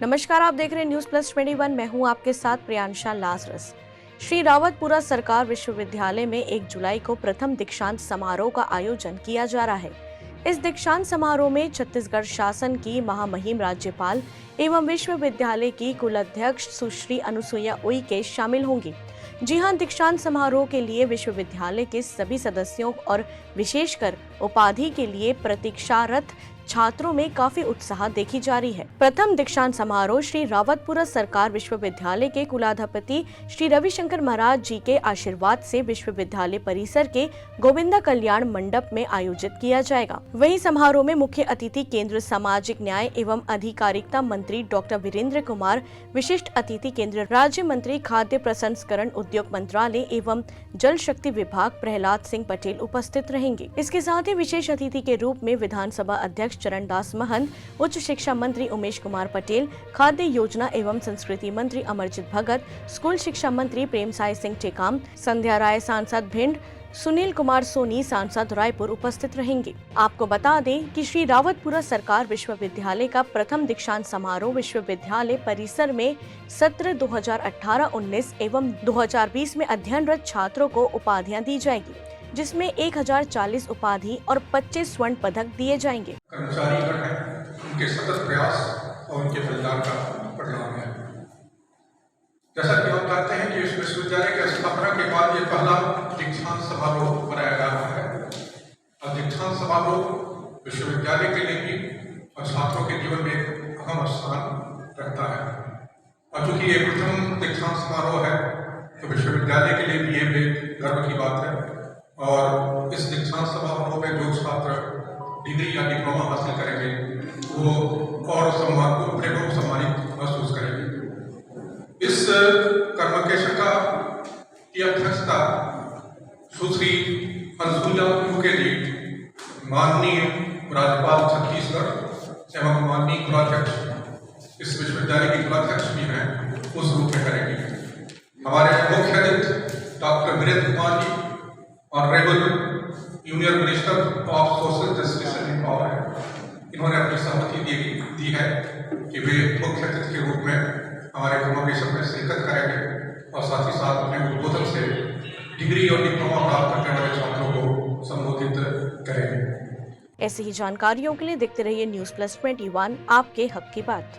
नमस्कार, आप देख रहे हैं न्यूज प्लस 21। मैं हूं आपके साथ प्रियांशा लाजरस। श्री रावतपुरा सरकार विश्वविद्यालय में 1 जुलाई को प्रथम दीक्षांत समारोह का आयोजन किया जा रहा है। इस दीक्षांत समारोह में छत्तीसगढ़ शासन की महामहिम राज्यपाल एवं विश्वविद्यालय की कुलाध्यक्ष सुश्री अनुसुईया उइके शामिल होंगी। जी हां, दीक्षांत समारोह के लिए विश्वविद्यालय के सभी सदस्यों और विशेषकर उपाधि के लिए प्रतीक्षारत छात्रों में काफी उत्साह देखी जा रही है। प्रथम दीक्षांत समारोह श्री रावतपुरा सरकार विश्वविद्यालय के कुलाधिपति श्री रविशंकर महाराज जी के आशीर्वाद से विश्वविद्यालय परिसर के गोविंदा कल्याण मंडप में आयोजित किया जाएगा। वहीं समारोह में मुख्य अतिथि केंद्र सामाजिक न्याय एवं अधिकारिता मंत्री डॉक्टर वीरेंद्र कुमार, विशिष्ट अतिथि केंद्र राज्य मंत्री खाद्य प्रसंस्करण उद्योग मंत्रालय एवं जल शक्ति विभाग प्रहलाद सिंह पटेल उपस्थित रहेंगे। इसके साथ ही विशेष अतिथि के रूप में विधानसभा अध्यक्ष चरणदास महंत, उच्च शिक्षा मंत्री उमेश कुमार पटेल, खाद्य योजना एवं संस्कृति मंत्री अमरजीत भगत, स्कूल शिक्षा मंत्री प्रेमसाय सिंह टेकाम, संध्या राय सांसद भिंड, सुनील कुमार सोनी सांसद रायपुर उपस्थित रहेंगे। आपको बता दें कि श्री रावतपुरा सरकार विश्वविद्यालय का प्रथम दीक्षांत समारोह विश्वविद्यालय परिसर में सत्र 2018-19 एवं 2020 में अध्ययनरत छात्रों को उपाधियां दी जाएगी, जिसमें 1040 उपाधि और 25 स्वर्ण पदक दिए जाएंगे। कर्मचारीगण हैं, उनके सतत प्रयास और उनके बलिदान का परिणाम है। जैसा कि आप जानते हैं कि इस विश्वविद्यालय की स्थापना के बाद ये पहला दीक्षांत समारोह मनाया जा रहा है। और दीक्षांत समारोह विश्वविद्यालय के लिए भी और छात्रों के जीवन में एक अहम स्थान रखता है। और चूंकि ये प्रथम दीक्षांत समारोह है तो विश्वविद्यालय के लिए भी ये गर्व की बात है। और इस दीक्षांत समारोह में जो छात्र डिग्री या डिप्लोमा हासिल करेंगे वो और सम्मानित महसूस करेंगे। इस कर्मकेशका की अध्यक्षता सुश्री अनुसुईया उइके जी, माननीय राज्यपाल छत्तीसगढ़ एवं माननीय कुलाध्यक्ष, इस विश्वविद्यालय के कुलाध्यक्ष भी हैं, उस रूप में करेंगे। हमारे मुख्य अतिथि doctor Virendra Kumar ji, honourable union minister of social justice and empowerment, इन्होंने अपनी सहमति दी है कि वे मुख्य अतिथि के रूप में हमारे कॉन्वोकेशन में शिरकत करेंगे और साथ ही साथ अपने उद्बोधन से डिग्री और डिप्लोमा प्राप्त करने वाले छात्रों को संबोधित करेंगे। ऐसी ही जानकारियों के लिए देखते रहिए न्यूज प्लस 21, आपके हक की बात।